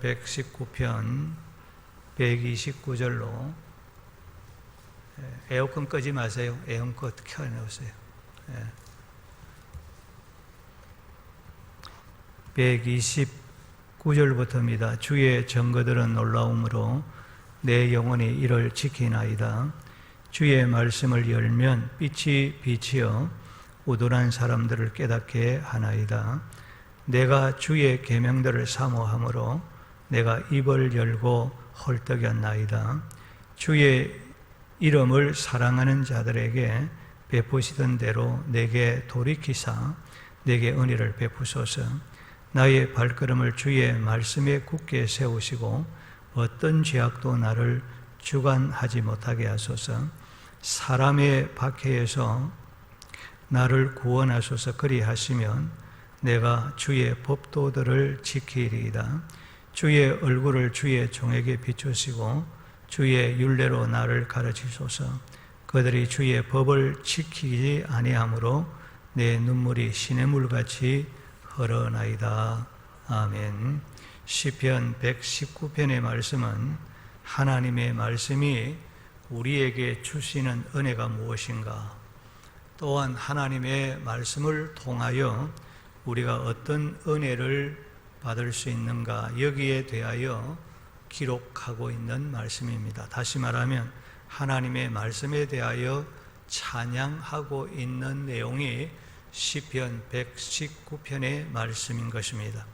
119편 129절로 에어컨 끄지 마세요. 에어컨 켜놓으세요. 129절부터입니다. 주의 증거들은 놀라움으로 내 영혼이 이를 지키나이다. 주의 말씀을 열면 빛이 비치어 우둔한 사람들을 깨닫게 하나이다. 내가 주의 계명들을 사모함으로 내가 입을 열고 헐떡였나이다. 주의 이름을 사랑하는 자들에게 베푸시던 대로 내게 돌이키사 내게 은혜를 베푸소서. 나의 발걸음을 주의 말씀에 굳게 세우시고 어떤 죄악도 나를 주관하지 못하게 하소서. 사람의 박해에서 나를 구원하소서. 그리하시면 내가 주의 법도들을 지키리이다. 주의 얼굴을 주의 종에게 비추시고 주의 율례로 나를 가르치소서. 그들이 주의 법을 지키지 아니하므로 내 눈물이 시냇물같이 흘러나이다. 아멘. 시편 119편의 말씀은 하나님의 말씀이 우리에게 주시는 은혜가 무엇인가, 또한 하나님의 말씀을 통하여 우리가 어떤 은혜를 받을 수 있는가, 여기에 대하여 기록하고 있는 말씀입니다. 다시 말하면 하나님의 말씀에 대하여 찬양하고 있는 내용이 시편 119편의 말씀인 것입니다.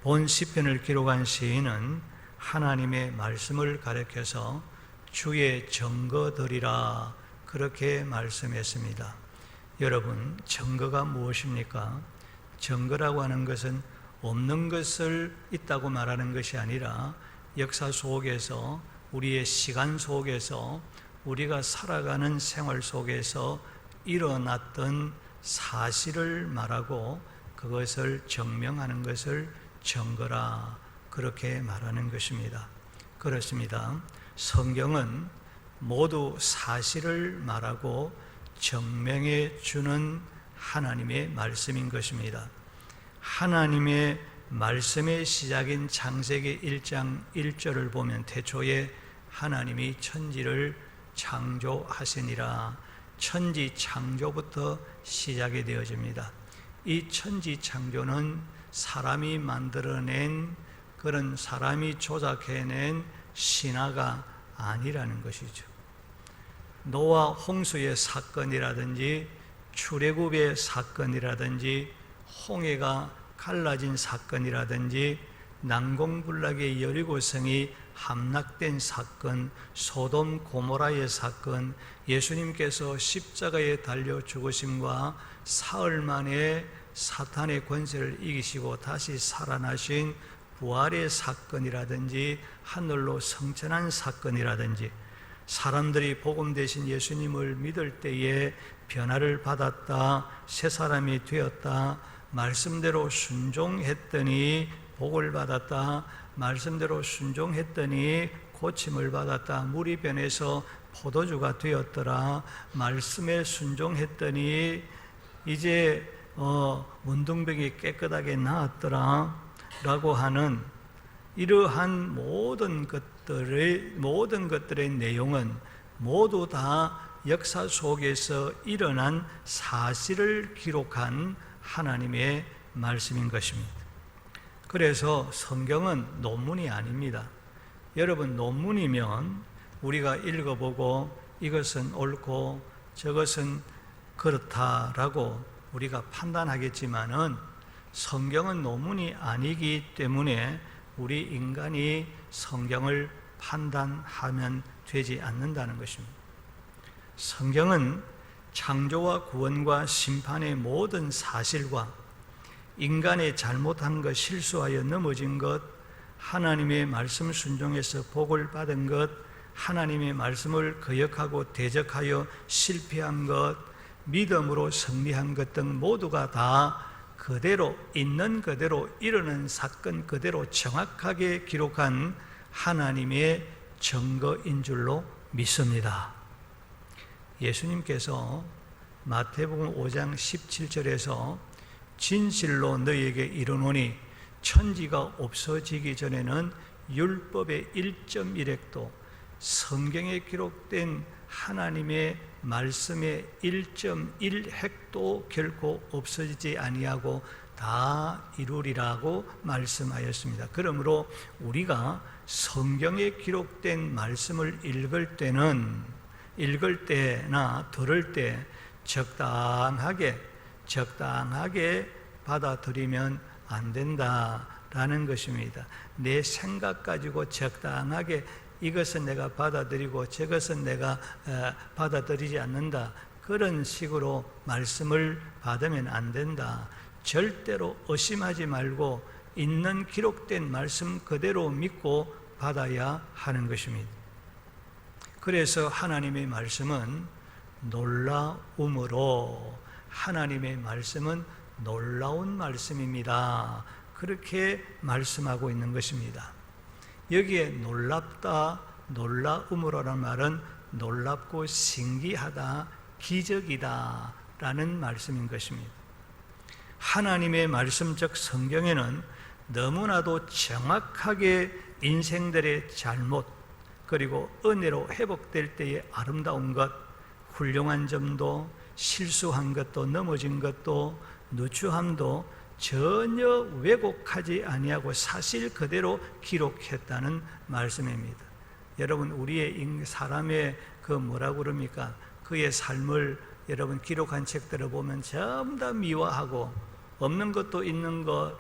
본 시편을 기록한 시인은 하나님의 말씀을 가리켜서 주의 증거들이라 그렇게 말씀했습니다. 여러분, 증거가 무엇입니까? 증거라고 하는 것은 없는 것을 있다고 말하는 것이 아니라 역사 속에서, 우리의 시간 속에서, 우리가 살아가는 생활 속에서 일어났던 사실을 말하고 그것을 증명하는 것을 증거라 그렇게 말하는 것입니다. 그렇습니다. 성경은 모두 사실을 말하고 증명해 주는 하나님의 말씀인 것입니다. 하나님의 말씀의 시작인 창세기 1장 1절을 보면 태초에 하나님이 천지를 창조하시니라. 천지 창조부터 시작이 되어집니다. 이 천지 창조는 사람이 만들어낸, 그런 사람이 조작해낸 신화가 아니라는 것이죠. 노아 홍수의 사건이라든지 출애굽의 사건이라든지 홍해가 갈라진 사건이라든지 난공불락의 여리고성이 함락된 사건, 소돔 고모라의 사건, 예수님께서 십자가에 달려 죽으심과 사흘 만에 사탄의 권세를 이기시고 다시 살아나신 부활의 사건이라든지 하늘로 승천한 사건이라든지 사람들이 복음 되신 예수님을 믿을 때에 변화를 받았다, 새 사람이 되었다, 말씀대로 순종했더니 복을 받았다, 말씀대로 순종했더니 고침을 받았다, 물이 변해서 포도주가 되었더라, 말씀에 순종했더니 이제 문둥병이 깨끗하게 나았더라 라고 하는 이러한 모든 것들의 내용은 모두 다 역사 속에서 일어난 사실을 기록한 하나님의 말씀인 것입니다. 그래서 성경은 논문이 아닙니다. 여러분, 논문이면 우리가 읽어보고 이것은 옳고 저것은 그렇다라고 우리가 판단하겠지만은 성경은 논문이 아니기 때문에 우리 인간이 성경을 판단하면 되지 않는다는 것입니다. 성경은 창조와 구원과 심판의 모든 사실과 인간의 잘못한 것, 실수하여 넘어진 것, 하나님의 말씀 순종해서 복을 받은 것, 하나님의 말씀을 거역하고 대적하여 실패한 것, 믿음으로 승리한 것 등 모두가 다 그대로 있는 그대로 이르는 사건 그대로 정확하게 기록한 하나님의 증거인 줄로 믿습니다. 예수님께서 마태복음 5장 17절에서 진실로 너희에게 이르노니 천지가 없어지기 전에는 율법의 1.1획도, 성경에 기록된 하나님의 말씀의 1.1획도 결코 없어지지 아니하고 다 이루리라고 말씀하였습니다. 그러므로 우리가 성경에 기록된 말씀을 읽을 때나 들을 때 적당하게 받아들이면 안 된다라는 것입니다. 내 생각 가지고 적당하게 이것은 내가 받아들이고 저것은 내가 받아들이지 않는다, 그런 식으로 말씀을 받으면 안 된다. 절대로 의심하지 말고 있는 기록된 말씀 그대로 믿고 받아야 하는 것입니다. 그래서 하나님의 말씀은 놀라움으로, 하나님의 말씀은 놀라운 말씀입니다, 그렇게 말씀하고 있는 것입니다. 여기에 놀랍다, 놀라움으로라는 말은 놀랍고 신기하다, 기적이다 라는 말씀인 것입니다. 하나님의 말씀 즉 성경에는 너무나도 정확하게 인생들의 잘못 그리고 은혜로 회복될 때의 아름다운 것, 훌륭한 점도, 실수한 것도, 넘어진 것도, 누추함도 전혀 왜곡하지 아니하고 사실 그대로 기록했다는 말씀입니다. 여러분, 우리의 사람의 그 뭐라고 그럽니까? 그의 삶을 여러분 기록한 책들을 보면 전부 다 미화하고 없는 것도 있는 것,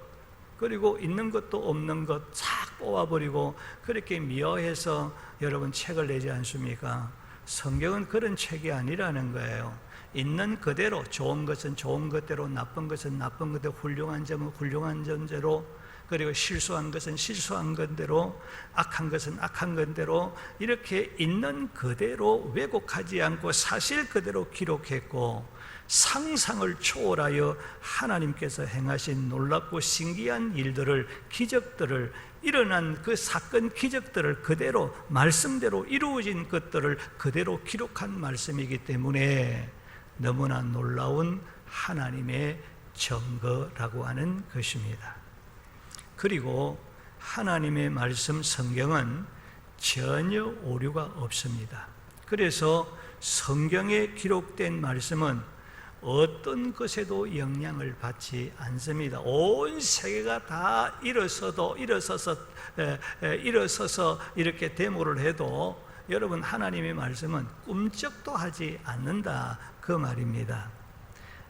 그리고 있는 것도 없는 것 싹 뽑아버리고 그렇게 미화해서 여러분 책을 내지 않습니까? 성경은 그런 책이 아니라는 거예요. 있는 그대로, 좋은 것은 좋은 것대로, 나쁜 것은 나쁜 것대로, 훌륭한 점은 훌륭한 점대로, 그리고 실수한 것은 실수한 것대로, 악한 것은 악한 것대로, 이렇게 있는 그대로 왜곡하지 않고 사실 그대로 기록했고, 상상을 초월하여 하나님께서 행하신 놀랍고 신기한 일들을, 기적들을, 일어난 그 사건 기적들을 그대로 말씀대로 이루어진 것들을 그대로 기록한 말씀이기 때문에 너무나 놀라운 하나님의 증거라고 하는 것입니다. 그리고 하나님의 말씀 성경은 전혀 오류가 없습니다. 그래서 성경에 기록된 말씀은 어떤 것에도 영향을 받지 않습니다. 온 세계가 다 일어서서 이렇게 데모를 해도 여러분, 하나님의 말씀은 꿈쩍도 하지 않는다, 그 말입니다.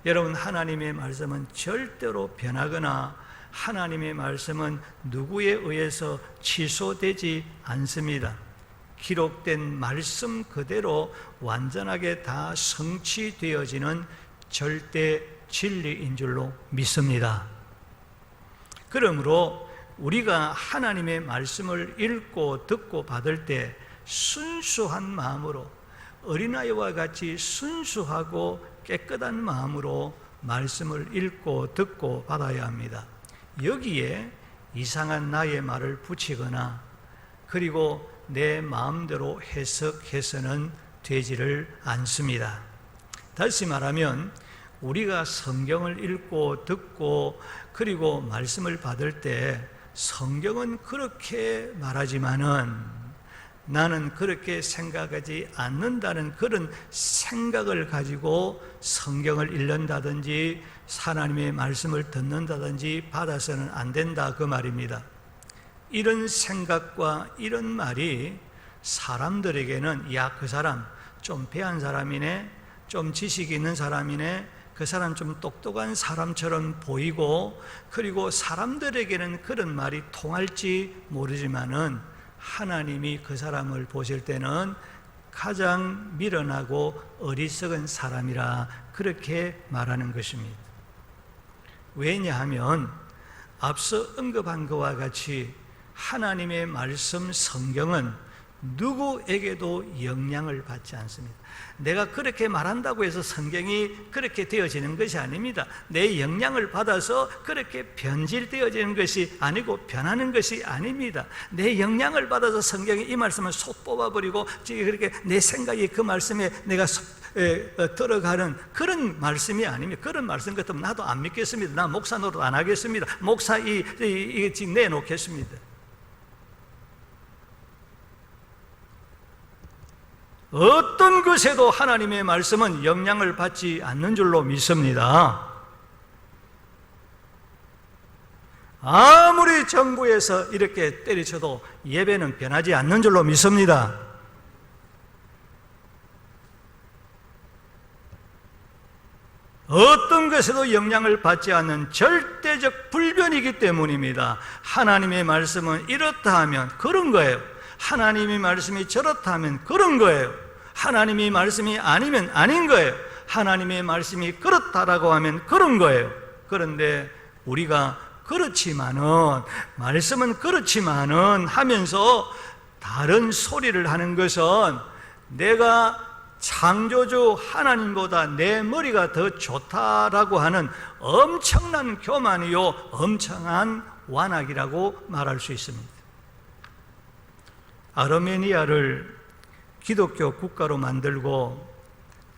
여러분, 하나님의 말씀은 절대로 변하거나 하나님의 말씀은 누구에 의해서 취소되지 않습니다. 기록된 말씀 그대로 완전하게 다 성취되어지는 절대 진리인 줄로 믿습니다. 그러므로 우리가 하나님의 말씀을 읽고 듣고 받을 때 순수한 마음으로, 어린아이와 같이 순수하고 깨끗한 마음으로 말씀을 읽고 듣고 받아야 합니다. 여기에 이상한 나의 말을 붙이거나 그리고 내 마음대로 해석해서는 되지를 않습니다. 다시 말하면 우리가 성경을 읽고 듣고 그리고 말씀을 받을 때 성경은 그렇게 말하지만은 나는 그렇게 생각하지 않는다는 그런 생각을 가지고 성경을 읽는다든지 하나님의 말씀을 듣는다든지 받아서는 안 된다, 그 말입니다. 이런 생각과 이런 말이 사람들에게는 야, 그 사람 좀 배한 사람이네, 좀 지식이 있는 사람이네, 그 사람 좀 똑똑한 사람처럼 보이고, 그리고 사람들에게는 그런 말이 통할지 모르지만은 하나님이 그 사람을 보실 때는 가장 미련하고 어리석은 사람이라 그렇게 말하는 것입니다. 왜냐하면 앞서 언급한 것과 같이 하나님의 말씀 성경은 누구에게도 영향을 받지 않습니다. 내가 그렇게 말한다고 해서 성경이 그렇게 되어지는 것이 아닙니다. 내 영향을 받아서 그렇게 변질되어지는 것이 아니고 변하는 것이 아닙니다. 내 영향을 받아서 성경이 이 말씀을 쏙 뽑아버리고 그렇게 내 생각이 그 말씀에 내가 들어가는 그런 말씀이 아닙니다. 그런 말씀 같으면 나도 안 믿겠습니다. 나 목사 노릇 안 하겠습니다. 목사 이게 지금 내놓겠습니다. 어떤 것에도 하나님의 말씀은 영향을 받지 않는 줄로 믿습니다. 아무리 정부에서 이렇게 때리쳐도 예배는 변하지 않는 줄로 믿습니다. 어떤 것에도 영향을 받지 않는 절대적 불변이기 때문입니다. 하나님의 말씀은 이렇다 하면 그런 거예요. 하나님의 말씀이 저렇다 하면 그런 거예요. 하나님의 말씀이 아니면 아닌 거예요. 하나님의 말씀이 그렇다라고 하면 그런 거예요. 그런데 우리가 그렇지만은, 말씀은 그렇지만은 하면서 다른 소리를 하는 것은 내가 창조주 하나님보다 내 머리가 더 좋다라고 하는 엄청난 교만이요, 엄청난 완악이라고 말할 수 있습니다. 아르메니아를 기독교 국가로 만들고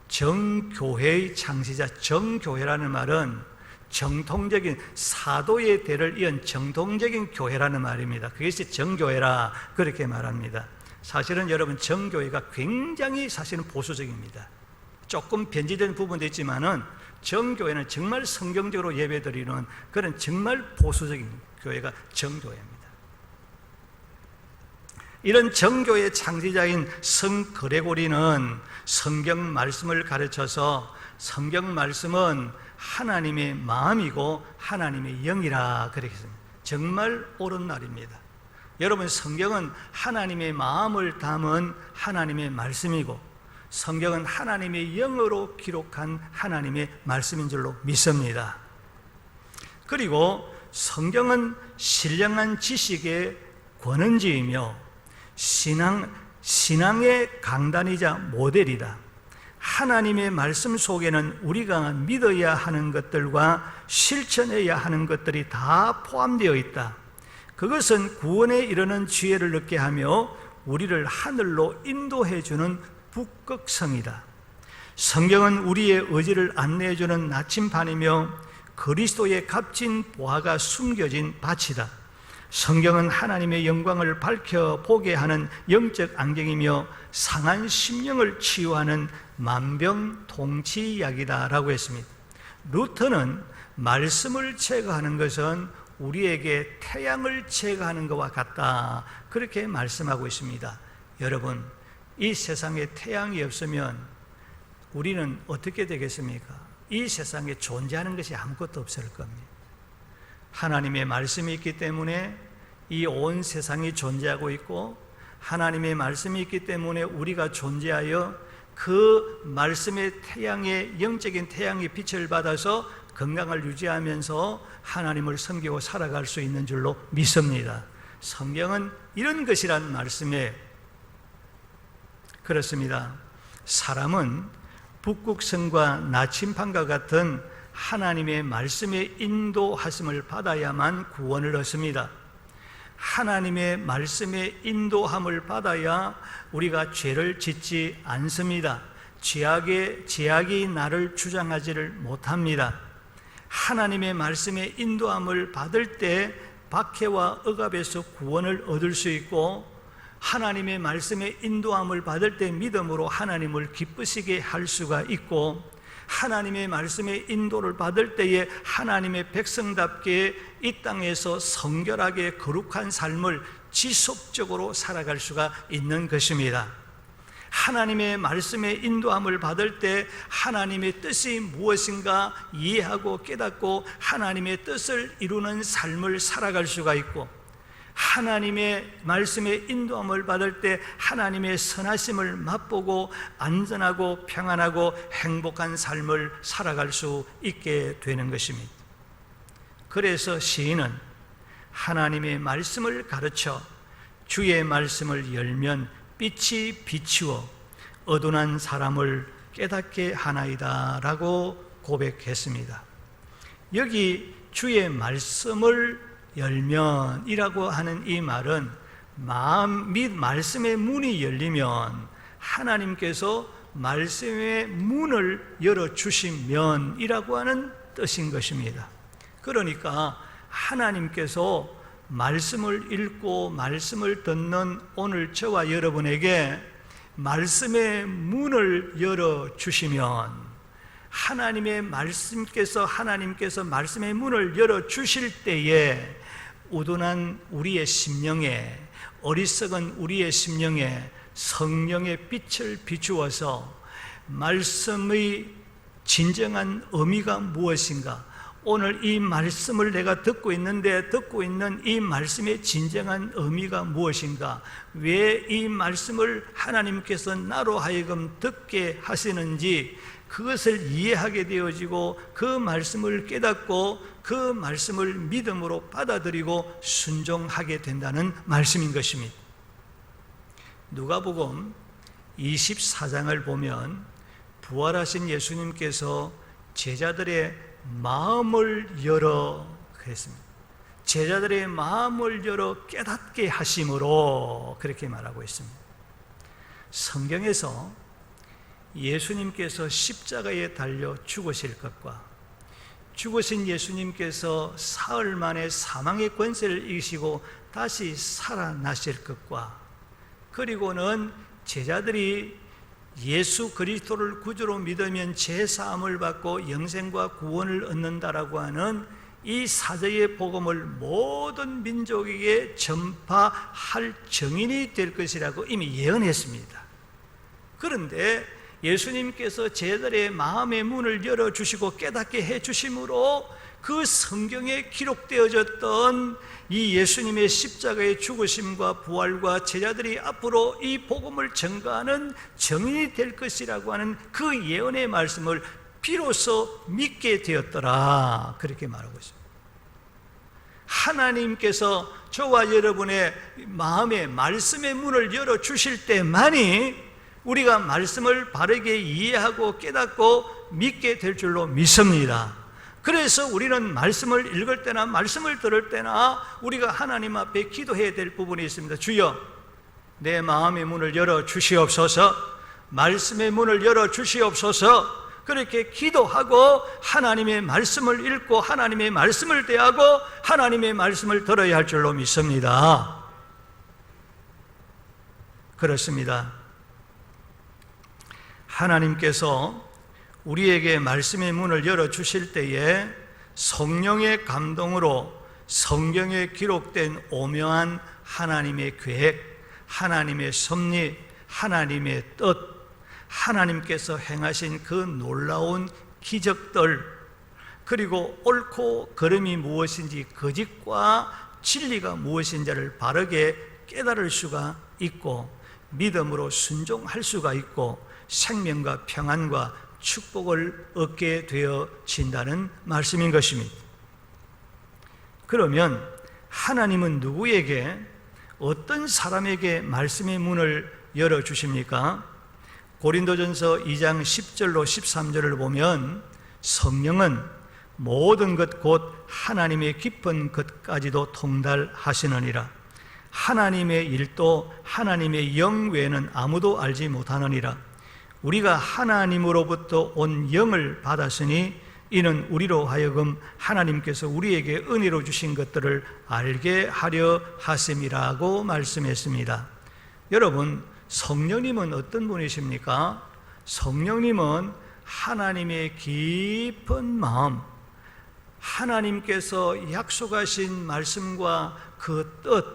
정교회의 창시자, 정교회라는 말은 정통적인 사도의 대를 이은 정통적인 교회라는 말입니다. 그것이 정교회라 그렇게 말합니다. 사실은 여러분, 정교회가 굉장히 사실은 보수적입니다. 조금 변질된 부분도 있지만은 정교회는 정말 성경적으로 예배드리는 그런 정말 보수적인 교회가 정교회입니다. 이런 정교의 창시자인 성 그레고리는 성경 말씀을 가르쳐서 성경 말씀은 하나님의 마음이고 하나님의 영이라 그렇게 했습니다. 정말 옳은 말입니다. 여러분, 성경은 하나님의 마음을 담은 하나님의 말씀이고 성경은 하나님의 영으로 기록한 하나님의 말씀인 줄로 믿습니다. 그리고 성경은 신령한 지식의 권은지이며 신앙의 강단이자 모델이다. 하나님의 말씀 속에는 우리가 믿어야 하는 것들과 실천해야 하는 것들이 다 포함되어 있다. 그것은 구원에 이르는 지혜를 얻게 하며 우리를 하늘로 인도해주는 북극성이다. 성경은 우리의 의지를 안내해주는 나침반이며 그리스도의 값진 보화가 숨겨진 밭이다. 성경은 하나님의 영광을 밝혀보게 하는 영적 안경이며 상한 심령을 치유하는 만병통치약이다 라고 했습니다. 루터는 말씀을 제거하는 것은 우리에게 태양을 제거하는 것과 같다 그렇게 말씀하고 있습니다. 여러분, 이 세상에 태양이 없으면 우리는 어떻게 되겠습니까? 이 세상에 존재하는 것이 아무것도 없을 겁니다. 하나님의 말씀이 있기 때문에 이 온 세상이 존재하고 있고 하나님의 말씀이 있기 때문에 우리가 존재하여 그 말씀의 태양의 영적인 태양의 빛을 받아서 건강을 유지하면서 하나님을 섬기고 살아갈 수 있는 줄로 믿습니다. 성경은 이런 것이란 말씀에 그렇습니다. 사람은 북극성과 나침반과 같은 하나님의 말씀의 인도하심을 받아야만 구원을 얻습니다. 하나님의 말씀의 인도함을 받아야 우리가 죄를 짓지 않습니다. 죄악이 나를 주장하지를 못합니다. 하나님의 말씀의 인도함을 받을 때 박해와 억압에서 구원을 얻을 수 있고 하나님의 말씀의 인도함을 받을 때 믿음으로 하나님을 기쁘시게 할 수가 있고 하나님의 말씀의 인도를 받을 때에 하나님의 백성답게 이 땅에서 성결하게 거룩한 삶을 지속적으로 살아갈 수가 있는 것입니다. 하나님의 말씀의 인도함을 받을 때 하나님의 뜻이 무엇인가 이해하고 깨닫고 하나님의 뜻을 이루는 삶을 살아갈 수가 있고 하나님의 말씀의 인도함을 받을 때 하나님의 선하심을 맛보고 안전하고 평안하고 행복한 삶을 살아갈 수 있게 되는 것입니다. 그래서 시인은 하나님의 말씀을 가르쳐 주의 말씀을 열면 빛이 비추어 어두운 사람을 깨닫게 하나이다 라고 고백했습니다. 여기 주의 말씀을 열면이라고 하는 이 말은 마음 및 말씀의 문이 열리면 하나님께서 말씀의 문을 열어주시면이라고 하는 뜻인 것입니다. 그러니까 하나님께서 말씀을 읽고 말씀을 듣는 오늘 저와 여러분에게 말씀의 문을 열어주시면, 하나님께서 말씀의 문을 열어주실 때에 우둔한 우리의 심령에, 어리석은 우리의 심령에 성령의 빛을 비추어서 말씀의 진정한 의미가 무엇인가, 오늘 이 말씀을 내가 듣고 있는데 듣고 있는 이 말씀의 진정한 의미가 무엇인가, 왜 이 말씀을 하나님께서 나로 하여금 듣게 하시는지 그것을 이해하게 되어지고 그 말씀을 깨닫고 그 말씀을 믿음으로 받아들이고 순종하게 된다는 말씀인 것입니다. 누가복음 24장을 보면 부활하신 예수님께서 제자들의 마음을 열어 그랬습니다. 제자들의 마음을 열어 깨닫게 하심으로 그렇게 말하고 있습니다. 성경에서 예수님께서 십자가에 달려 죽으실 것과 죽으신 예수님께서 사흘 만에 사망의 권세를 이기시고 다시 살아나실 것과, 그리고는 제자들이 예수 그리스도를 구주로 믿으면 죄사함을 받고 영생과 구원을 얻는다라고 하는 이 사자의 복음을 모든 민족에게 전파할 증인이 될 것이라고 이미 예언했습니다. 그런데 예수님께서 제자들의 마음의 문을 열어주시고 깨닫게 해주심으로 그 성경에 기록되어졌던 이 예수님의 십자가의 죽으심과 부활과 제자들이 앞으로 이 복음을 전가하는 증인이 될 것이라고 하는 그 예언의 말씀을 비로소 믿게 되었더라, 그렇게 말하고 있습니다. 하나님께서 저와 여러분의 마음에 말씀의 문을 열어주실 때만이 우리가 말씀을 바르게 이해하고 깨닫고 믿게 될 줄로 믿습니다. 그래서 우리는 말씀을 읽을 때나 말씀을 들을 때나 우리가 하나님 앞에 기도해야 될 부분이 있습니다. 주여, 내 마음의 문을 열어 주시옵소서, 말씀의 문을 열어 주시옵소서. 그렇게 기도하고 하나님의 말씀을 읽고 하나님의 말씀을 대하고 하나님의 말씀을 들어야 할 줄로 믿습니다. 그렇습니다. 하나님께서 우리에게 말씀의 문을 열어주실 때에 성령의 감동으로 성경에 기록된 오묘한 하나님의 계획, 하나님의 섭리, 하나님의 뜻, 하나님께서 행하신 그 놀라운 기적들, 그리고 옳고 그름이 무엇인지 거짓과 진리가 무엇인지를 바르게 깨달을 수가 있고 믿음으로 순종할 수가 있고 생명과 평안과 축복을 얻게 되어진다는 말씀인 것입니다. 그러면 하나님은 누구에게, 어떤 사람에게 말씀의 문을 열어주십니까? 고린도전서 2장 10절로 13절을 보면 성령은 모든 것 곧 하나님의 깊은 것까지도 통달하시느니라. 하나님의 일도 하나님의 영 외에는 아무도 알지 못하느니라. 우리가 하나님으로부터 온 영을 받았으니 이는 우리로 하여금 하나님께서 우리에게 은혜로 주신 것들을 알게 하려 하심이라고 말씀했습니다. 여러분, 성령님은 어떤 분이십니까? 성령님은 하나님의 깊은 마음, 하나님께서 약속하신 말씀과 그 뜻,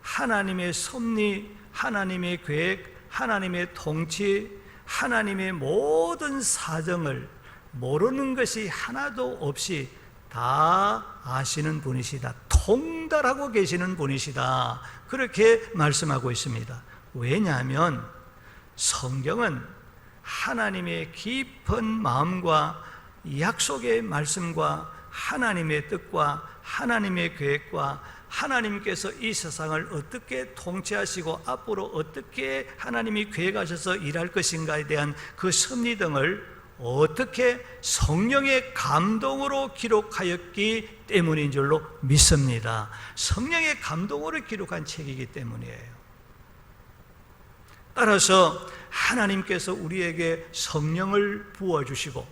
하나님의 섭리, 하나님의 계획, 하나님의 통치, 하나님의 모든 사정을 모르는 것이 하나도 없이 다 아시는 분이시다, 통달하고 계시는 분이시다, 그렇게 말씀하고 있습니다. 왜냐하면 성경은 하나님의 깊은 마음과 약속의 말씀과 하나님의 뜻과 하나님의 계획과 하나님께서 이 세상을 어떻게 통치하시고 앞으로 어떻게 하나님이 계획하셔서 일할 것인가에 대한 그 섭리 등을 어떻게 성령의 감동으로 기록하였기 때문인 줄로 믿습니다. 성령의 감동으로 기록한 책이기 때문이에요. 따라서 하나님께서 우리에게 성령을 부어주시고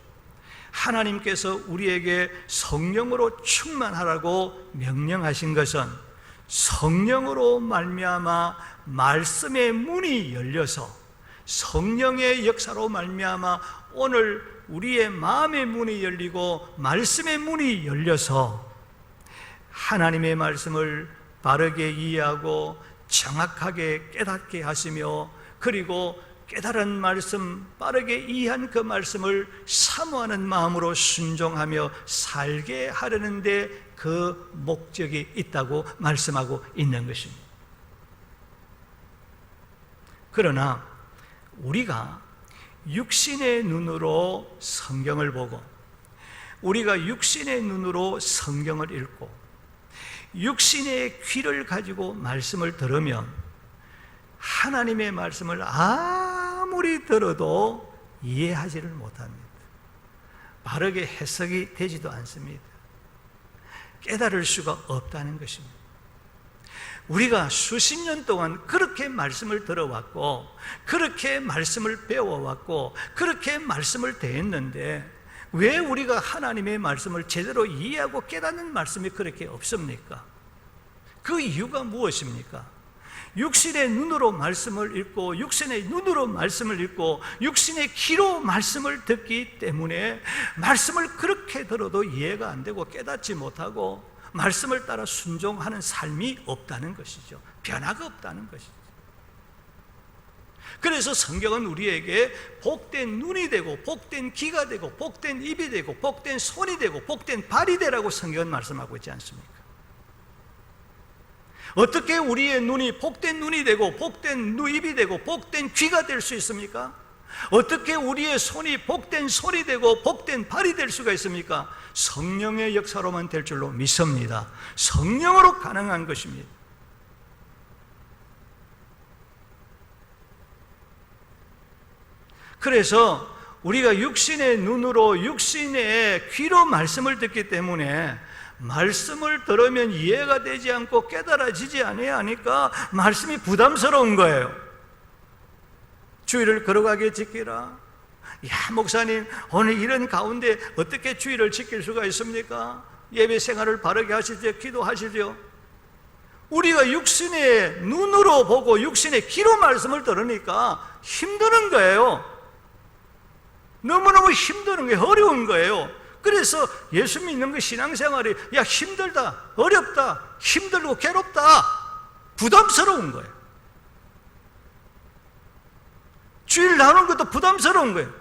하나님께서 우리에게 성령으로 충만하라고 명령하신 것은 성령으로 말미암아 말씀의 문이 열려서 성령의 역사로 말미암아 오늘 우리의 마음의 문이 열리고 말씀의 문이 열려서 하나님의 말씀을 바르게 이해하고 정확하게 깨닫게 하시며 그리고 깨달은 말씀, 빠르게 이해한 그 말씀을 사모하는 마음으로 순종하며 살게 하려는 데 그 목적이 있다고 말씀하고 있는 것입니다. 그러나 우리가 육신의 눈으로 성경을 보고 우리가 육신의 눈으로 성경을 읽고 육신의 귀를 가지고 말씀을 들으면 하나님의 말씀을 아무리 들어도 이해하지를 못합니다. 바르게 해석이 되지도 않습니다. 깨달을 수가 없다는 것입니다. 우리가 수십 년 동안 그렇게 말씀을 들어왔고 그렇게 말씀을 배워왔고 그렇게 말씀을 대했는데 왜 우리가 하나님의 말씀을 제대로 이해하고 깨닫는 말씀이 그렇게 없습니까? 그 이유가 무엇입니까? 육신의 눈으로 말씀을 읽고 육신의 눈으로 말씀을 읽고 육신의 귀로 말씀을 듣기 때문에 말씀을 그렇게 들어도 이해가 안 되고 깨닫지 못하고 말씀을 따라 순종하는 삶이 없다는 것이죠. 변화가 없다는 것이죠. 그래서 성경은 우리에게 복된 눈이 되고 복된 귀가 되고 복된 입이 되고 복된 손이 되고 복된 발이 되라고 성경은 말씀하고 있지 않습니까? 어떻게 우리의 눈이 복된 눈이 되고 복된 입이 되고 복된 귀가 될 수 있습니까? 어떻게 우리의 손이 복된 손이 되고 복된 발이 될 수가 있습니까? 성령의 역사로만 될 줄로 믿습니다. 성령으로 가능한 것입니다. 그래서 우리가 육신의 눈으로 육신의 귀로 말씀을 듣기 때문에 말씀을 들으면 이해가 되지 않고 깨달아지지 아니하니까 말씀이 부담스러운 거예요. 주의를 거룩하게 지키라. 야, 목사님 오늘 이런 가운데 어떻게 주의를 지킬 수가 있습니까? 예배 생활을 바르게 하시죠. 기도하시죠. 우리가 육신의 눈으로 보고 육신의 귀로 말씀을 들으니까 힘드는 거예요. 너무너무 힘드는 거예요. 어려운 거예요. 그래서 예수 믿는 그 신앙생활이 야 힘들다, 어렵다, 힘들고 괴롭다, 부담스러운 거예요. 주일 나오는 것도 부담스러운 거예요.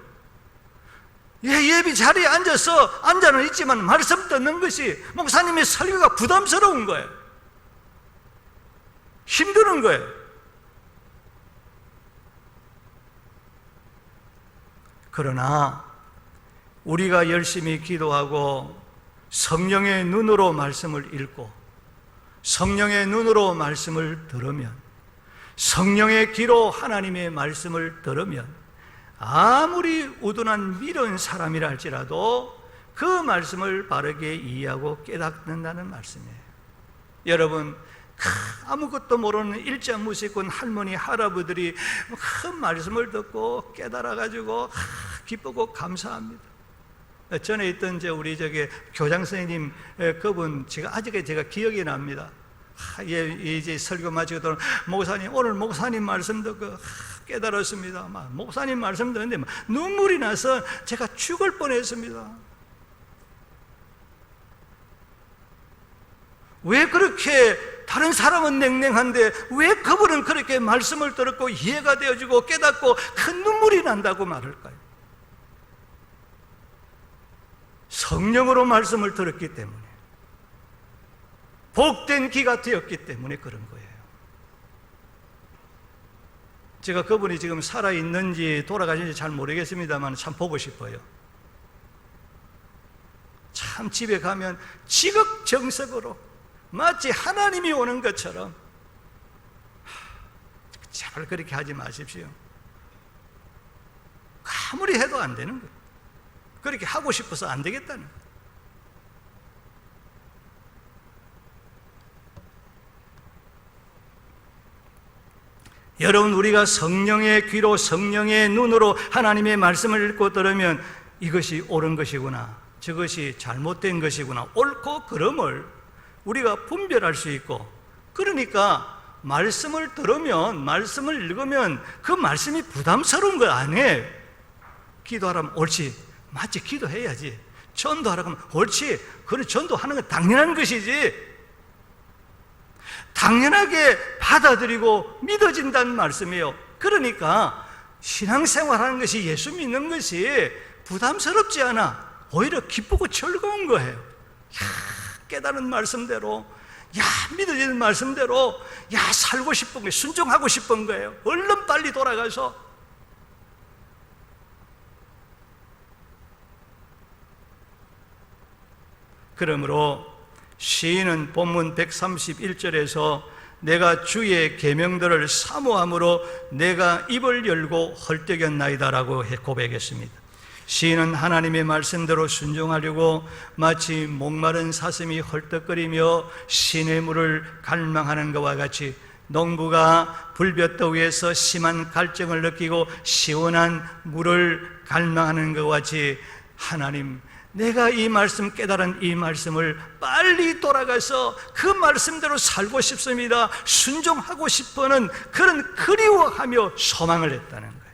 예배 자리에 앉아는 있지만 말씀 듣는 것이 목사님의 설교가 부담스러운 거예요. 힘드는 거예요. 그러나 우리가 열심히 기도하고 성령의 눈으로 말씀을 읽고 성령의 눈으로 말씀을 들으면 성령의 귀로 하나님의 말씀을 들으면 아무리 우둔한 미련 사람이라 할지라도 그 말씀을 바르게 이해하고 깨닫는다는 말씀이에요. 여러분, 아무것도 모르는 일자무식군 할머니 할아버들이 큰 말씀을 듣고 깨달아가지고 기쁘고 감사합니다. 전에 있던 우리 교장 선생님 그분 아직에 제가 기억이 납니다. 이제 설교 마치고 또 목사님 오늘 목사님 말씀 듣고 깨달았습니다. 목사님 말씀 듣는데 눈물이 나서 제가 죽을 뻔했습니다. 왜 그렇게 다른 사람은 냉랭한데 왜 그분은 그렇게 말씀을 들었고 이해가 되어지고 깨닫고 큰 눈물이 난다고 말할까요? 성령으로 말씀을 들었기 때문에 복된 귀가 되었기 때문에 그런 거예요. 제가 그분이 지금 살아있는지 돌아가신지 잘 모르겠습니다만 참 보고 싶어요. 참 집에 가면 지극정석으로 마치 하나님이 오는 것처럼 제발 그렇게 하지 마십시오. 아무리 해도 안 되는 거예요. 그렇게 하고 싶어서 안 되겠다는 거예요. 여러분, 우리가 성령의 귀로 성령의 눈으로 하나님의 말씀을 읽고 들으면 이것이 옳은 것이구나, 저것이 잘못된 것이구나, 옳고 그름을 우리가 분별할 수 있고, 그러니까 말씀을 들으면, 말씀을 읽으면 그 말씀이 부담스러운 거 아니에요. 기도하라면 옳지, 맞지, 기도해야지. 전도하라고 하면 옳지, 그래, 전도하는 건 당연한 것이지. 당연하게 받아들이고 믿어진다는 말씀이에요. 그러니까 신앙생활하는 것이, 예수 믿는 것이 부담스럽지 않아. 오히려 기쁘고 즐거운 거예요. 야, 깨달은 말씀대로, 야, 믿어지는 말씀대로, 야, 살고 싶은 거예요. 순종하고 싶은 거예요. 얼른 빨리 돌아가서. 그러므로 시인은 본문 131절에서 내가 주의 계명들을 사모함으로 내가 입을 열고 헐떡였나이다라고 고백했습니다. 시인은 하나님의 말씀대로 순종하려고 마치 목마른 사슴이 헐떡거리며 시냇물을 갈망하는 것과 같이, 농부가 불볕더 위에서 심한 갈증을 느끼고 시원한 물을 갈망하는 것과 같이, 하나님, 내가 이 말씀, 깨달은 이 말씀을 빨리 돌아가서 그 말씀대로 살고 싶습니다, 순종하고 싶어하는 그런 그리워하며 소망을 했다는 거예요.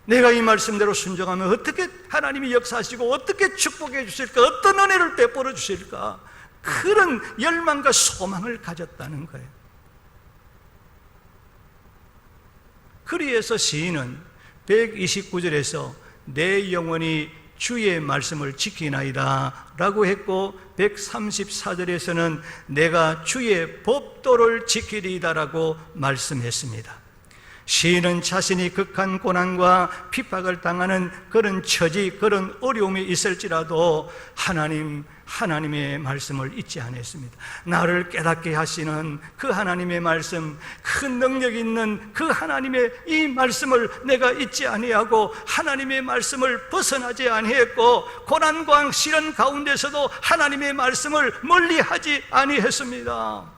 내가 이 말씀대로 순종하면 어떻게 하나님이 역사하시고 어떻게 축복해 주실까, 어떤 은혜를 베풀어 주실까, 그런 열망과 소망을 가졌다는 거예요. 그리해서 시인은 129절에서 내 영혼이 주의 말씀을 지키나이다 라고 했고, 134절에서는 내가 주의 법도를 지키리이다 라고 말씀했습니다. 시인은 자신이 극한 고난과 핍박을 당하는 그런 처지, 그런 어려움이 있을지라도 하나님의 말씀을 잊지 않았습니다. 나를 깨닫게 하시는 그 하나님의 말씀, 그 능력 있는 그 하나님의 이 말씀을 내가 잊지 아니하고 하나님의 말씀을 벗어나지 아니했고, 고난과 시련 가운데서도 하나님의 말씀을 멀리하지 아니했습니다.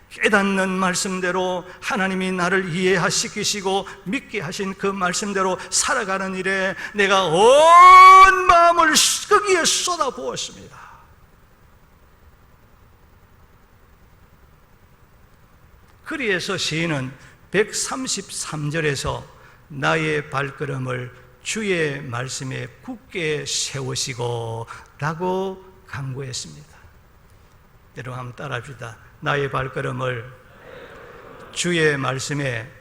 깨닫는 말씀대로 하나님이 나를 이해시키시고 믿게 하신 그 말씀대로 살아가는 일에 내가 온 마음을 거기에 쏟아부었습니다. 그리해서 시인은 133절에서 나의 발걸음을 주의 말씀에 굳게 세우시고 라고 강구했습니다. 여러분 한번 따라합시다. 나의 발걸음을 주의 말씀에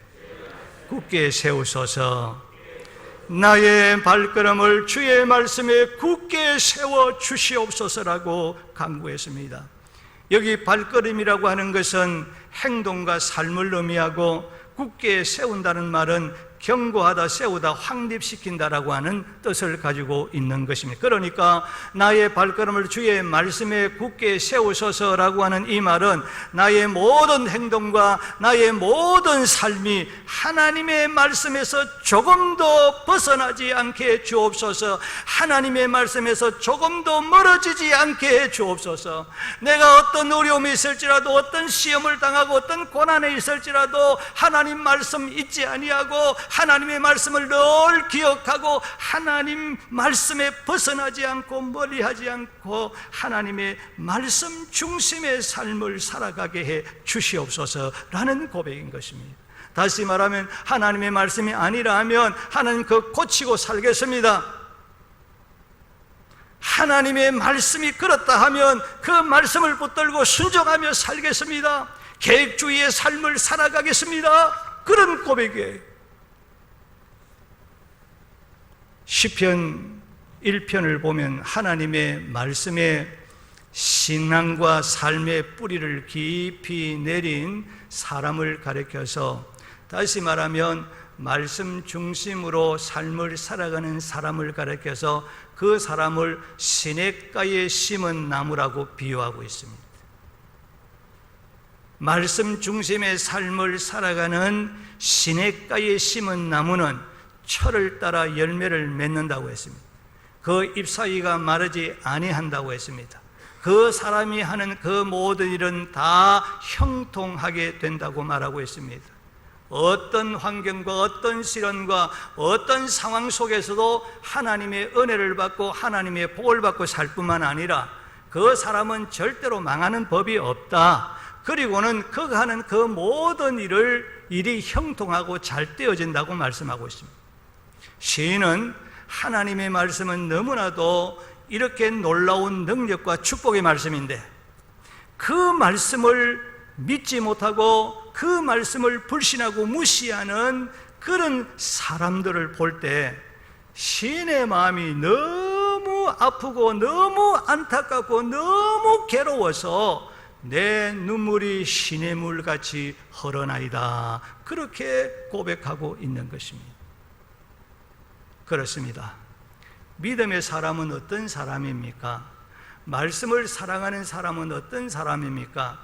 굳게 세우소서. 나의 발걸음을 주의 말씀에 굳게 세워 주시옵소서라고 강구했습니다. 여기 발걸음이라고 하는 것은 행동과 삶을 의미하고, 굳게 세운다는 말은 견고하다, 세우다, 확립시킨다라고 하는 뜻을 가지고 있는 것입니다. 그러니까 나의 발걸음을 주의 말씀에 굳게 세우소서라고 하는 이 말은 나의 모든 행동과 나의 모든 삶이 하나님의 말씀에서 조금도 벗어나지 않게 해 주옵소서. 하나님의 말씀에서 조금도 멀어지지 않게 해 주옵소서. 내가 어떤 어려움이 있을지라도, 어떤 시험을 당하고 어떤 고난에 있을지라도 하나님 말씀 잊지 아니하고 하나님의 말씀을 늘 기억하고 하나님 말씀에 벗어나지 않고 멀리하지 않고 하나님의 말씀 중심의 삶을 살아가게 해 주시옵소서라는 고백인 것입니다. 다시 말하면 하나님의 말씀이 아니라 하면 하나님 그 고치고 살겠습니다. 하나님의 말씀이 그렇다 하면 그 말씀을 붙들고 순종하며 살겠습니다. 계획주의의 삶을 살아가겠습니다. 그런 고백이에요. 시편 1편을 보면 하나님의 말씀에 신앙과 삶의 뿌리를 깊이 내린 사람을 가리켜서, 다시 말하면 말씀 중심으로 삶을 살아가는 사람을 가리켜서 그 사람을 시냇가에 심은 나무라고 비유하고 있습니다. 말씀 중심의 삶을 살아가는 시냇가에 심은 나무는 철을 따라 열매를 맺는다고 했습니다. 그 잎사귀가 마르지 아니한다고 했습니다. 그 사람이 하는 그 모든 일은 다 형통하게 된다고 말하고 있습니다. 어떤 환경과 어떤 시련과 어떤 상황 속에서도 하나님의 은혜를 받고 하나님의 복을 받고 살 뿐만 아니라 그 사람은 절대로 망하는 법이 없다. 그리고는 그가 하는 그 모든 일이 형통하고 잘 되어진다고 말씀하고 있습니다. 시인은 하나님의 말씀은 너무나도 이렇게 놀라운 능력과 축복의 말씀인데 그 말씀을 믿지 못하고 그 말씀을 불신하고 무시하는 그런 사람들을 볼 때 시인의 마음이 너무 아프고 너무 안타깝고 너무 괴로워서 내 눈물이 시냇물같이 흘러나이다, 그렇게 고백하고 있는 것입니다. 그렇습니다. 믿음의 사람은 어떤 사람입니까? 말씀을 사랑하는 사람은 어떤 사람입니까?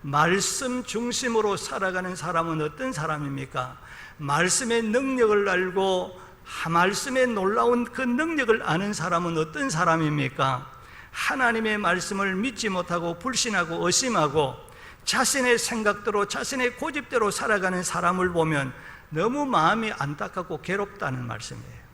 말씀 중심으로 살아가는 사람은 어떤 사람입니까? 말씀의 능력을 알고 말씀의 놀라운 그 능력을 아는 사람은 어떤 사람입니까? 하나님의 말씀을 믿지 못하고 불신하고 의심하고 자신의 생각대로 자신의 고집대로 살아가는 사람을 보면 너무 마음이 안타깝고 괴롭다는 말씀이에요.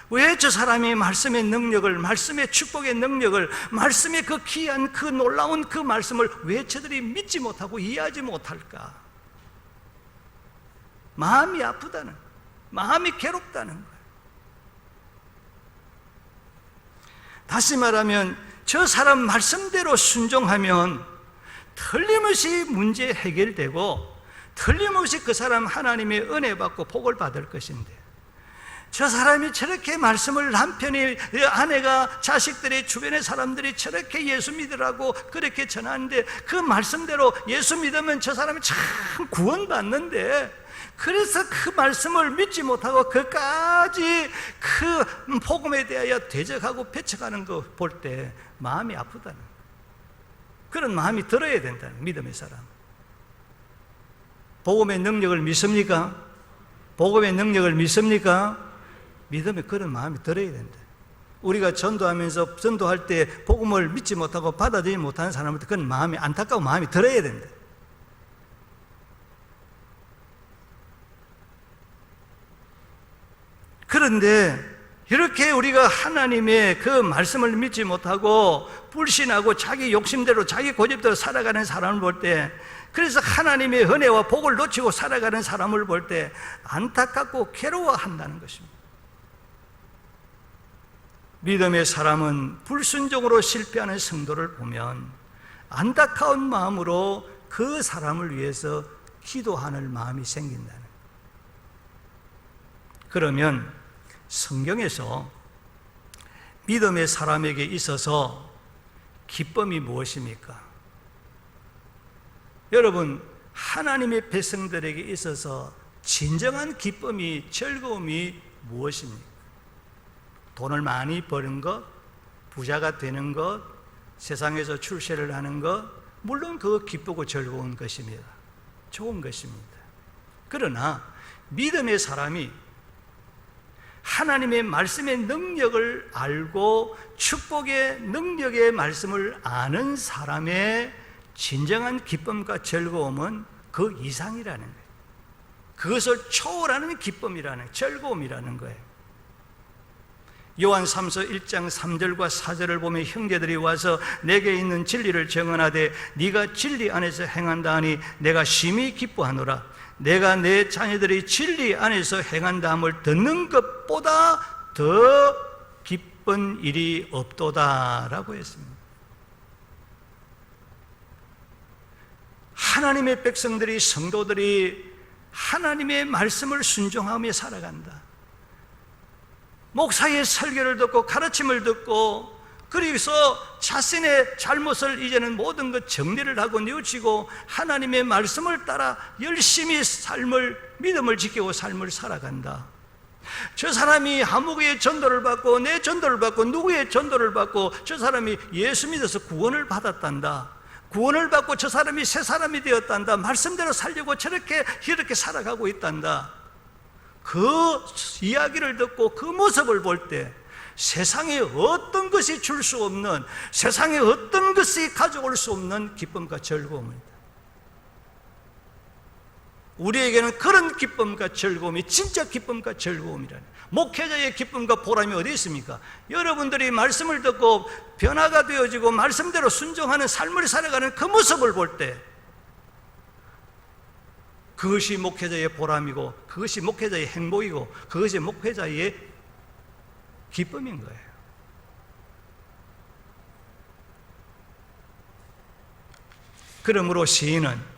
왜 저 사람이 말씀의 능력을, 말씀의 축복의 능력을, 말씀의 그 귀한 그 놀라운 그 말씀을 왜 저들이 믿지 못하고 이해하지 못할까? 마음이 아프다는, 마음이 괴롭다는 거예요. 다시 말하면 저 사람 말씀대로 순종하면 틀림없이 문제 해결되고 틀림없이 그 사람 하나님의 은혜 받고 복을 받을 것인데, 저 사람이 저렇게 말씀을 남편이, 아내가, 자식들이, 주변의 사람들이 저렇게 예수 믿으라고 그렇게 전하는데 그 말씀대로 예수 믿으면 저 사람이 참 구원받는데, 그래서 그 말씀을 믿지 못하고 그까지 그 복음에 대하여 대적하고 배척하는 거 볼 때 마음이 아프다는, 그런 마음이 들어야 된다는, 믿음의 사람. 복음의 능력을 믿습니까? 복음의 능력을 믿습니까? 믿음에 그런 마음이 들어야 된다. 우리가 전도하면서 전도할 때 복음을 믿지 못하고 받아들이지 못하는 사람한테 그런 마음이, 안타까운 마음이 들어야 된다. 그런데 이렇게 우리가 하나님의 그 말씀을 믿지 못하고 불신하고 자기 욕심대로 자기 고집대로 살아가는 사람을 볼 때, 그래서 하나님의 은혜와 복을 놓치고 살아가는 사람을 볼 때 안타깝고 괴로워한다는 것입니다. 믿음의 사람은 불순종으로 실패하는 성도를 보면 안타까운 마음으로 그 사람을 위해서 기도하는 마음이 생긴다는 거예요. 그러면 성경에서 믿음의 사람에게 있어서 기쁨이 무엇입니까? 여러분, 하나님의 백성들에게 있어서 진정한 기쁨이, 즐거움이 무엇입니까? 돈을 많이 버는 것, 부자가 되는 것, 세상에서 출세를 하는 것, 물론 그거 기쁘고 즐거운 것입니다. 좋은 것입니다. 그러나 믿음의 사람이 하나님의 말씀의 능력을 알고 축복의 능력의 말씀을 아는 사람의 진정한 기쁨과 즐거움은 그 이상이라는 거예요. 그것을 초월하는 기쁨이라는, 즐거움이라는 거예요. 요한삼서 1장 3절과 4절을 보면 형제들이 와서 내게 있는 진리를 증언하되 네가 진리 안에서 행한다 하니 내가 심히 기뻐하노라. 내가 내 자녀들이 진리 안에서 행한다 함을 듣는 것보다 더 기쁜 일이 없도다 라고 했습니다. 하나님의 백성들이, 성도들이 하나님의 말씀을 순종하며 살아간다. 목사의 설교를 듣고 가르침을 듣고, 그래서 자신의 잘못을 이제는 모든 것 정리를 하고 뉘우치고 하나님의 말씀을 따라 열심히 삶을, 믿음을 지키고 삶을 살아간다. 저 사람이 아무개의 전도를 받고 내 전도를 받고 누구의 전도를 받고 저 사람이 예수 믿어서 구원을 받았단다. 구원을 받고 저 사람이 새 사람이 되었단다. 말씀대로 살려고 저렇게 이렇게 살아가고 있단다. 그 이야기를 듣고 그 모습을 볼 때 세상에 어떤 것이 줄 수 없는, 세상에 어떤 것이 가져올 수 없는 기쁨과 즐거움입니다. 우리에게는 그런 기쁨과 즐거움이 진짜 기쁨과 즐거움이라는, 목회자의 기쁨과 보람이 어디 있습니까? 여러분들이 말씀을 듣고 변화가 되어지고 말씀대로 순종하는 삶을 살아가는 그 모습을 볼 때, 그것이 목회자의 보람이고, 그것이 목회자의 행복이고, 그것이 목회자의 기쁨인 거예요. 그러므로 시인은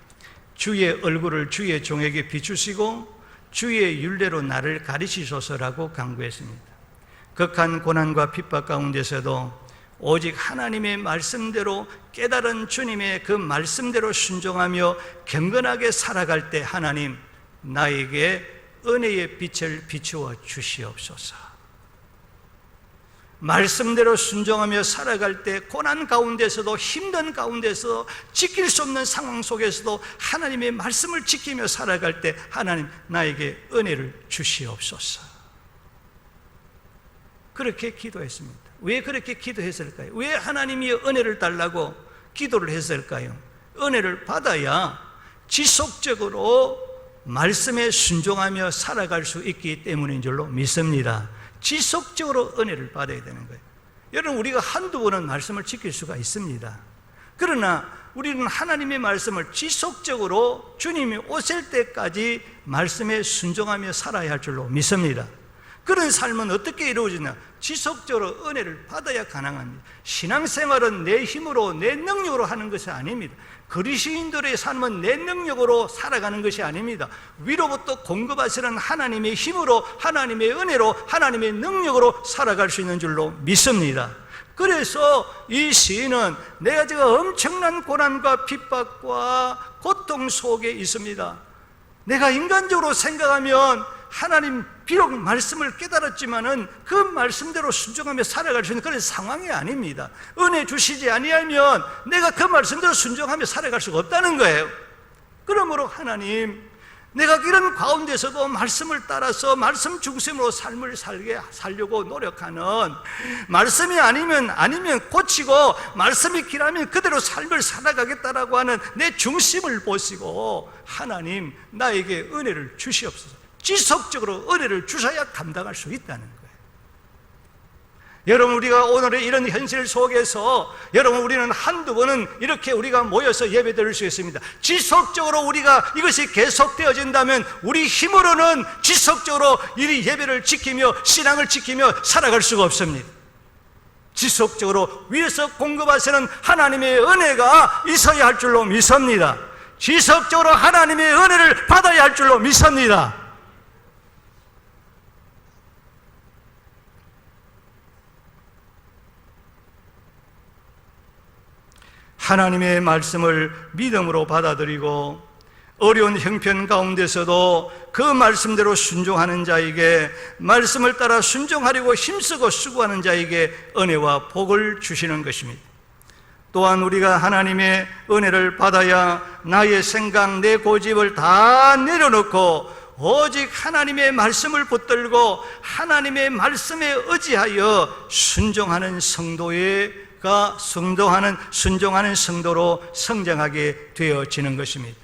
주의 얼굴을 주의 종에게 비추시고 주의 율례로 나를 가리시소서라고 간구했습니다. 극한 고난과 핍박 가운데서도 오직 하나님의 말씀대로, 깨달은 주님의 그 말씀대로 순종하며 경건하게 살아갈 때 하나님, 나에게 은혜의 빛을 비추어 주시옵소서. 말씀대로 순종하며 살아갈 때 고난 가운데서도, 힘든 가운데서, 지킬 수 없는 상황 속에서도 하나님의 말씀을 지키며 살아갈 때 하나님, 나에게 은혜를 주시옵소서. 그렇게 기도했습니다. 왜 그렇게 기도했을까요? 왜 하나님이 은혜를 달라고 기도를 했을까요? 은혜를 받아야 지속적으로 말씀에 순종하며 살아갈 수 있기 때문인 줄로 믿습니다. 지속적으로 은혜를 받아야 되는 거예요. 여러분, 우리가 한두 번은 말씀을 지킬 수가 있습니다. 그러나 우리는 하나님의 말씀을 지속적으로 주님이 오실 때까지 말씀에 순종하며 살아야 할 줄로 믿습니다. 그런 삶은 어떻게 이루어지냐? 지속적으로 은혜를 받아야 가능합니다. 신앙생활은 내 힘으로, 내 능력으로 하는 것이 아닙니다. 그리스도인들의 삶은 내 능력으로 살아가는 것이 아닙니다. 위로부터 공급하시는 하나님의 힘으로, 하나님의 은혜로, 하나님의 능력으로 살아갈 수 있는 줄로 믿습니다. 그래서 이 시인은 내가 지금 엄청난 고난과 핍박과 고통 속에 있습니다. 내가 인간적으로 생각하면 하나님 비록 말씀을 깨달았지만은 그 말씀대로 순종하며 살아갈 수 있는 그런 상황이 아닙니다. 은혜 주시지 아니하면 내가 그 말씀대로 순종하며 살아갈 수가 없다는 거예요. 그러므로 하나님, 내가 이런 가운데서도 말씀을 따라서 말씀 중심으로 삶을 살려고 노력하는, 말씀이 아니면 고치고 말씀이 길하면 그대로 삶을 살아가겠다라고 하는 내 중심을 보시고 하나님, 나에게 은혜를 주시옵소서. 지속적으로 은혜를 주셔야 감당할 수 있다는 거예요. 여러분, 우리가 오늘의 이런 현실 속에서 여러분, 우리는 한두 번은 이렇게 우리가 모여서 예배 드릴 수 있습니다. 지속적으로 우리가 이것이 계속되어진다면 우리 힘으로는 지속적으로 이 예배를 지키며 신앙을 지키며 살아갈 수가 없습니다. 지속적으로 위에서 공급하시는 하나님의 은혜가 있어야 할 줄로 믿습니다. 지속적으로 하나님의 은혜를 받아야 할 줄로 믿습니다. 하나님의 말씀을 믿음으로 받아들이고 어려운 형편 가운데서도 그 말씀대로 순종하는 자에게, 말씀을 따라 순종하려고 힘쓰고 수고하는 자에게 은혜와 복을 주시는 것입니다. 또한 우리가 하나님의 은혜를 받아야 나의 생각, 내 고집을 다 내려놓고 오직 하나님의 말씀을 붙들고 하나님의 말씀에 의지하여 순종하는 순종하는 성도로 성장하게 되어지는 것입니다.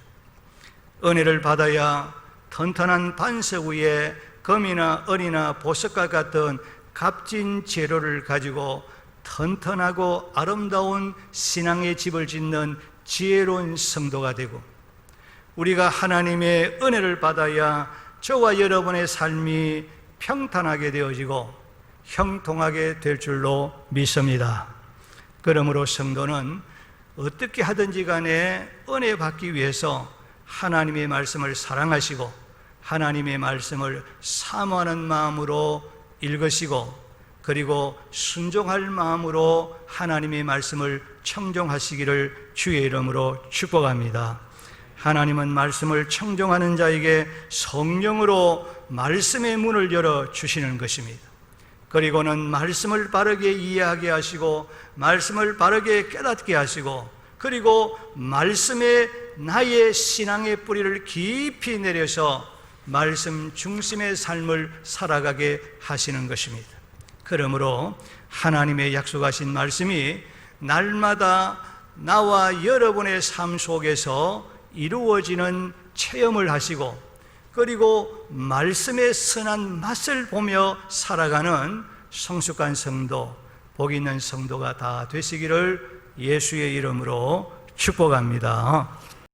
은혜를 받아야 튼튼한 반석 위에 금이나 은이나 보석과 같은 값진 재료를 가지고 튼튼하고 아름다운 신앙의 집을 짓는 지혜로운 성도가 되고, 우리가 하나님의 은혜를 받아야 저와 여러분의 삶이 평탄하게 되어지고 형통하게 될 줄로 믿습니다. 그러므로 성도는 어떻게 하든지 간에 은혜 받기 위해서 하나님의 말씀을 사랑하시고 하나님의 말씀을 사모하는 마음으로 읽으시고, 그리고 순종할 마음으로 하나님의 말씀을 청종하시기를 주의 이름으로 축복합니다. 하나님은 말씀을 청종하는 자에게 성령으로 말씀의 문을 열어 주시는 것입니다. 그리고는 말씀을 바르게 이해하게 하시고 말씀을 바르게 깨닫게 하시고, 그리고 말씀에 나의 신앙의 뿌리를 깊이 내려서 말씀 중심의 삶을 살아가게 하시는 것입니다. 그러므로 하나님의 약속하신 말씀이 날마다 나와 여러분의 삶 속에서 이루어지는 체험을 하시고, 그리고 말씀의 선한 맛을 보며 살아가는 성숙한 성도, 복 있는 성도가 다 되시기를 예수의 이름으로 축복합니다.